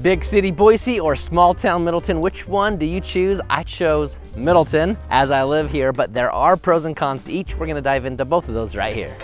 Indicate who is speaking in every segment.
Speaker 1: Big city Boise or small town Middleton, which one do you choose? I chose Middleton as I live here, but there are pros and cons to each. We're gonna dive into both of those right here.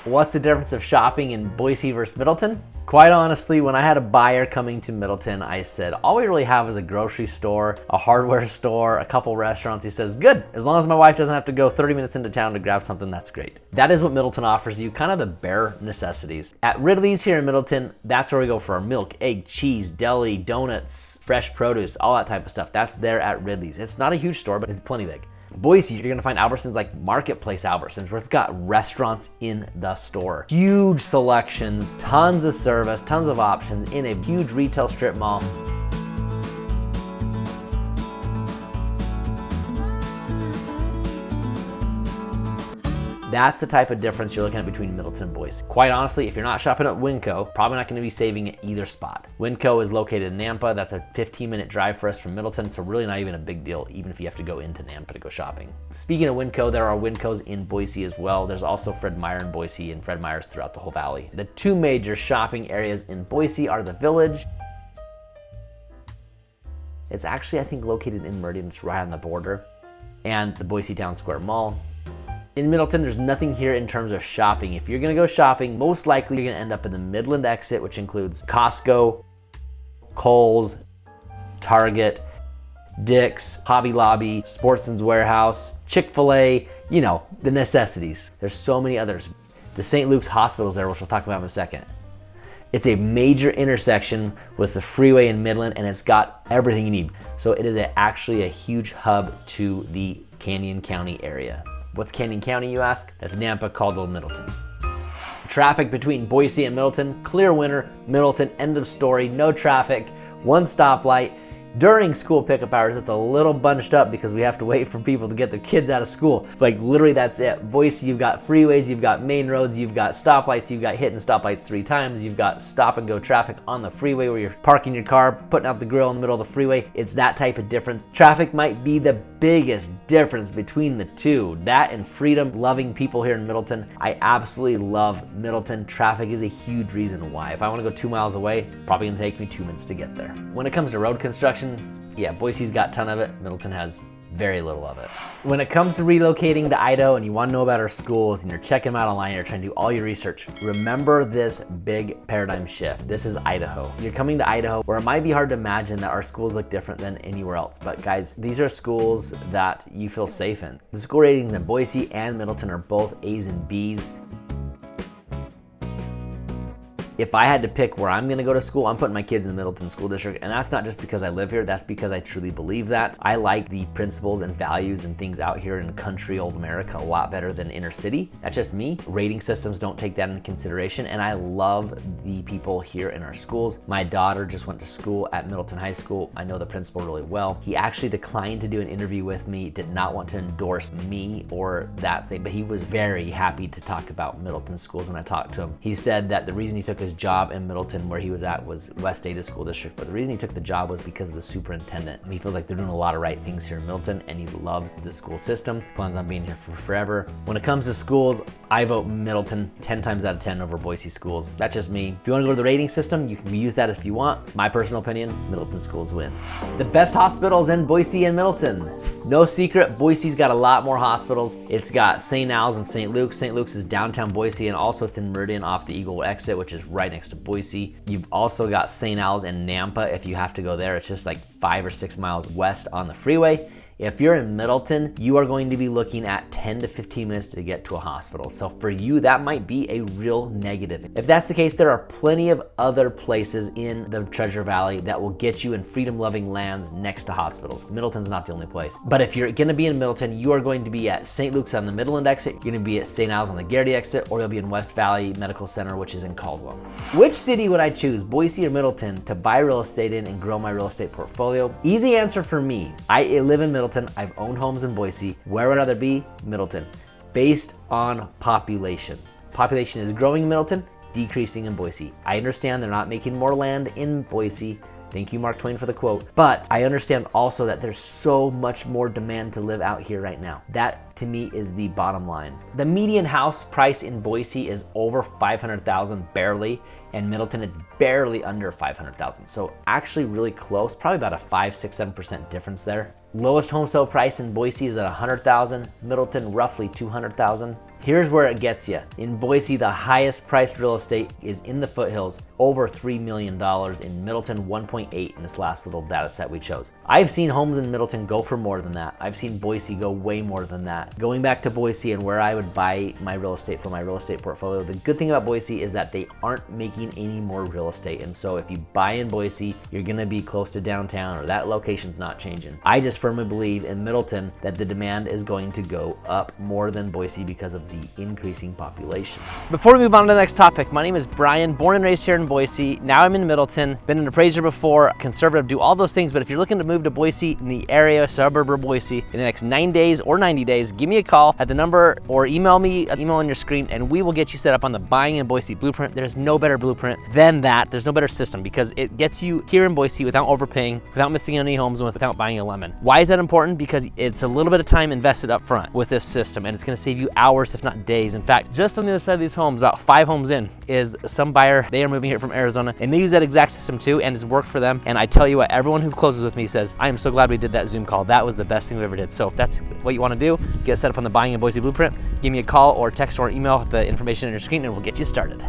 Speaker 1: What's the difference of shopping in Boise versus Middleton? Quite honestly, when I had a buyer coming to Middleton, I said, all we really have is a grocery store, a hardware store, a couple restaurants. He says, good, as long as my wife doesn't have to go 30 minutes into town to grab something, that's great. That is what Middleton offers you, kind of the bare necessities. At Ridley's here in Middleton, that's where we go for our milk, egg, cheese, deli, donuts, fresh produce, all that type of stuff. That's there at Ridley's. It's not a huge store, but it's plenty big. Boise, you're gonna find Albertsons like Marketplace Albertsons, where it's got restaurants in the store. Huge selections, tons of service, tons of options in a huge retail strip mall. That's the type of difference you're looking at between Middleton and Boise. Quite honestly, if you're not shopping at Winco, probably not gonna be saving at either spot. Winco is located in Nampa. That's a 15-minute drive for us from Middleton, so really not even a big deal, even if you have to go into Nampa to go shopping. Speaking of Winco, there are Wincos in Boise as well. There's also Fred Meyer in Boise and Fred Meyer's throughout the whole valley. The two major shopping areas in Boise are the Village. It's actually, I think, located in Meridian. It's right on the border. And the Boise Town Square Mall. In Middleton, there's nothing here in terms of shopping. If you're gonna go shopping, most likely you're gonna end up in the Midland exit, which includes Costco, Kohl's, Target, Dick's, Hobby Lobby, Sportsman's Warehouse, Chick-fil-A, you know, the necessities. There's so many others. The St. Luke's Hospital's there, which we'll talk about in a second. It's a major intersection with the freeway in Midland, and it's got everything you need. So it is actually a huge hub to the Canyon County area. What's Canyon County, you ask? That's Nampa, Caldwell, Middleton. Traffic between Boise and Middleton, clear winter, Middleton, end of story, no traffic, one stoplight. During school pickup hours, it's a little bunched up because we have to wait for people to get their kids out of school. Like literally that's it. Boise, you've got freeways, you've got main roads, you've got stoplights, you've got hitting stoplights 3 times, you've got stop and go traffic on the freeway where you're parking your car, putting out the grill in the middle of the freeway. It's that type of difference. Traffic might be the biggest difference between the two. That and freedom, loving people here in Middleton. I absolutely love Middleton. Traffic is a huge reason why. If I want to go 2 miles away, probably gonna take me 2 minutes to get there. When it comes to road construction, yeah, Boise's got a ton of it. Middleton has very little of it. When it comes to relocating to Idaho and you want to know about our schools and you're checking them out online, you're trying to do all your research, remember this big paradigm shift. This is Idaho. You're coming to Idaho where it might be hard to imagine that our schools look different than anywhere else. But guys, these are schools that you feel safe in. The school ratings in Boise and Middleton are both A's and B's. If I had to pick where I'm gonna go to school, I'm putting my kids in the Middleton School District, and that's not just because I live here, that's because I truly believe that. I like the principles and values and things out here in country old America a lot better than inner city. That's just me. Rating systems don't take that into consideration, and I love the people here in our schools. My daughter just went to school at Middleton High School. I know the principal really well. He actually declined to do an interview with me, did not want to endorse me or that thing, but he was very happy to talk about Middleton schools when I talked to him. He said that the reason he took his job in Middleton where he was at was West Ada School District, but the reason he took the job was because of the superintendent. He feels like they're doing a lot of right things here in Middleton, and he loves the school system, plans on being here for forever. When it comes to schools, I vote Middleton 10 times out of 10 over Boise schools. That's just me. If you want to go to the rating system, you can use that if you want. My personal opinion, Middleton schools win. The best hospitals in Boise and Middleton. No secret, Boise's got a lot more hospitals. It's got St. Al's and St. Luke's. St. Luke's is downtown Boise, and also it's in Meridian off the Eagle exit, which is right next to Boise. You've also got St. Al's and Nampa if you have to go there. It's just like 5 or 6 miles west on the freeway. If you're in Middleton, you are going to be looking at 10 to 15 minutes to get to a hospital. So for you, that might be a real negative. If that's the case, there are plenty of other places in the Treasure Valley that will get you in freedom-loving lands next to hospitals. Middleton's not the only place. But if you're gonna be in Middleton, you are going to be at St. Luke's on the Midland exit, you're gonna be at St. Al's on the Garrity exit, or you'll be in West Valley Medical Center, which is in Caldwell. Which city would I choose, Boise or Middleton, to buy real estate in and grow my real estate portfolio? Easy answer for me. I live in Middleton. I've owned homes in Boise. Where would I rather be? Middleton. Based on population. Population is growing in Middleton, decreasing in Boise. I understand they're not making more land in Boise. Thank you, Mark Twain, for the quote. But I understand also that there's so much more demand to live out here right now. That to me is the bottom line. The median house price in Boise is over $500,000 barely. In Middleton, it's barely under $500,000. So actually really close, probably about a 5, 6, 7% difference there. Lowest home sale price in Boise is at $100,000, Middleton roughly $200,000. Here's where it gets you. In Boise, the highest priced real estate is in the foothills, over $3 million. In Middleton, 1.8 in this last little data set we chose. I've seen homes in Middleton go for more than that. I've seen Boise go way more than that. Going back to Boise and where I would buy my real estate for my real estate portfolio, the good thing about Boise is that they aren't making any more real estate. And so if you buy in Boise, you're gonna be close to downtown, or that location's not changing. I just firmly believe in Middleton that the demand is going to go up more than Boise because of the increasing population. Before we move on to the next topic, my name is Brian, born and raised here in Boise. Now I'm in Middleton, been an appraiser before, conservative, do all those things, but if you're looking to move to Boise in the area, suburb of Boise, in the next 9 days or 90 days, give me a call at the number or email me, email on your screen, and we will get you set up on the Buying in Boise blueprint. There's no better blueprint than that. There's no better system because it gets you here in Boise without overpaying, without missing any homes, and without buying a lemon. Why is that important? Because it's a little bit of time invested up front with this system, and it's gonna save you hours, if not days. In fact, just on the other side of these homes, about 5 homes in, is some buyer. They are moving here from Arizona, and they use that exact system too, and it's worked for them. And I tell you what, everyone who closes with me says, I am so glad we did that Zoom call. That was the best thing we ever did. So if that's what you wanna do, get set up on the Buying in Boise blueprint, give me a call or text or email the information on your screen, and we'll get you started.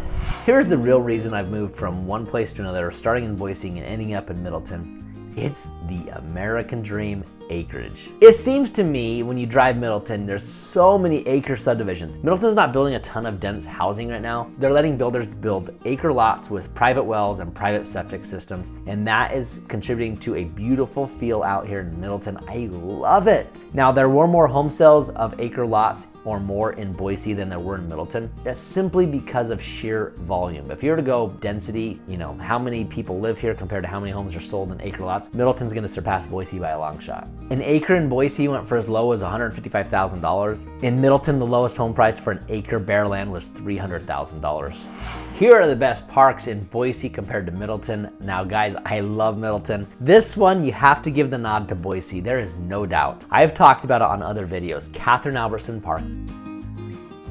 Speaker 1: Here's the real reason I've moved from one place to another, starting in Boise and ending up in Middleton. It's the American dream, Acreage. It seems to me when you drive Middleton, there's so many acre subdivisions. Middleton's not building a ton of dense housing right now. They're letting builders build acre lots with private wells and private septic systems, and that is contributing to a beautiful feel out here in Middleton. I love it. Now, there were more home sales of acre lots or more in Boise than there were in Middleton. That's simply because of sheer volume. If you were to go density, you know, how many people live here compared to how many homes are sold in acre lots, Middleton's gonna surpass Boise by a long shot. An acre in Boise went for as low as $155,000. In Middleton, the lowest home price for an acre bare land was $300,000. Here are the best parks in Boise compared to Middleton. Now guys, I love Middleton. This one, you have to give the nod to Boise. There is no doubt. I've talked about it on other videos. Catherine Albertson Park,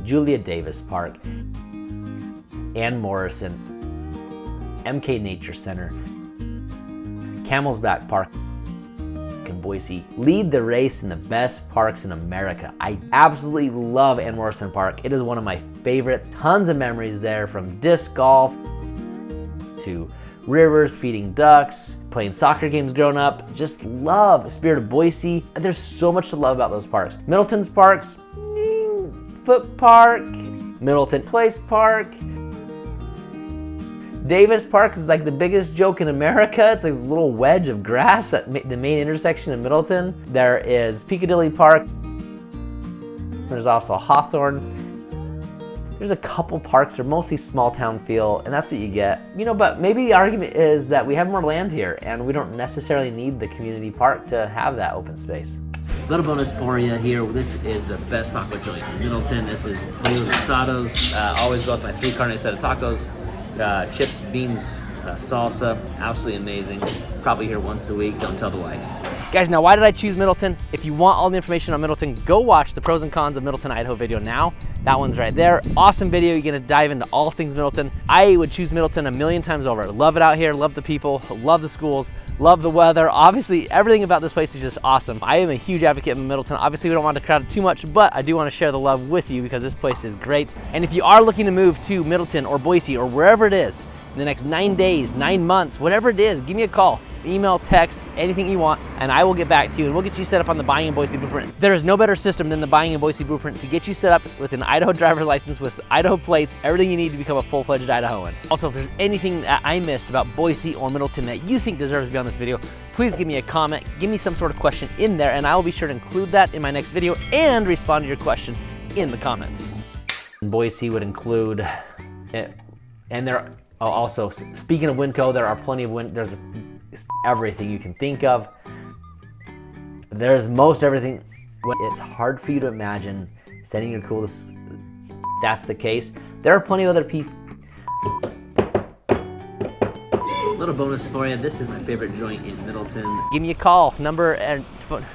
Speaker 1: Julia Davis Park, Ann Morrison, MK Nature Center, Camel's Back Park in Boise lead the race in the best parks in America. I absolutely love Ann Morrison Park. It is one of my favorites. Tons of memories there, from disc golf to rivers, feeding ducks, playing soccer games growing up. Just love Spirit of Boise. There's so much to love about those parks. Middleton's parks, Foot Park, Middleton Place Park. Davis Park is like the biggest joke in America. It's like a little wedge of grass at the main intersection in Middleton. There is Piccadilly Park. There's also Hawthorne. There's a couple parks. They're mostly small town feel, and that's what you get. You know, but maybe the argument is that we have more land here, and we don't necessarily need the community park to have that open space. Little bonus for you here. This is the best taco joint in Middleton. This is Pollos Asados. Always go with my 3 carne set of tacos. Chips, beans, salsa, absolutely amazing. Probably here once a week, don't tell the wife. Guys, now why did I choose Middleton? If you want all the information on Middleton, go watch the pros and cons of Middleton, Idaho video now. That one's right there. Awesome video. You're gonna dive into all things Middleton. I would choose Middleton a million times over. Love it out here, love the people, love the schools, love the weather. Obviously, everything about this place is just awesome. I am a huge advocate of Middleton. Obviously, we don't want to crowd it too much, but I do want to share the love with you because this place is great. And if you are looking to move to Middleton or Boise or wherever it is in the next 9 days, 9 months, whatever it is, give me a call. Email, text, anything you want, and I will get back to you, and we'll get you set up on the Buying in Boise blueprint. There is no better system than the Buying in Boise blueprint to get you set up with an Idaho driver's license, with Idaho plates, everything you need to become a full-fledged Idahoan. Also, if there's anything that I missed about Boise or Middleton that you think deserves to be on this video, please give me a comment, give me some sort of question in there, and I will be sure to include that in my next video and respond to your question in the comments. Boise would include it, and there also, speaking of Winco, there are plenty of there's everything you can think of. There's most everything. It's hard for you to imagine sending your cool to, that's the case. There are plenty of other pieces. Little bonus for you. This is my favorite joint in Middleton. Give me a call. Number and phone.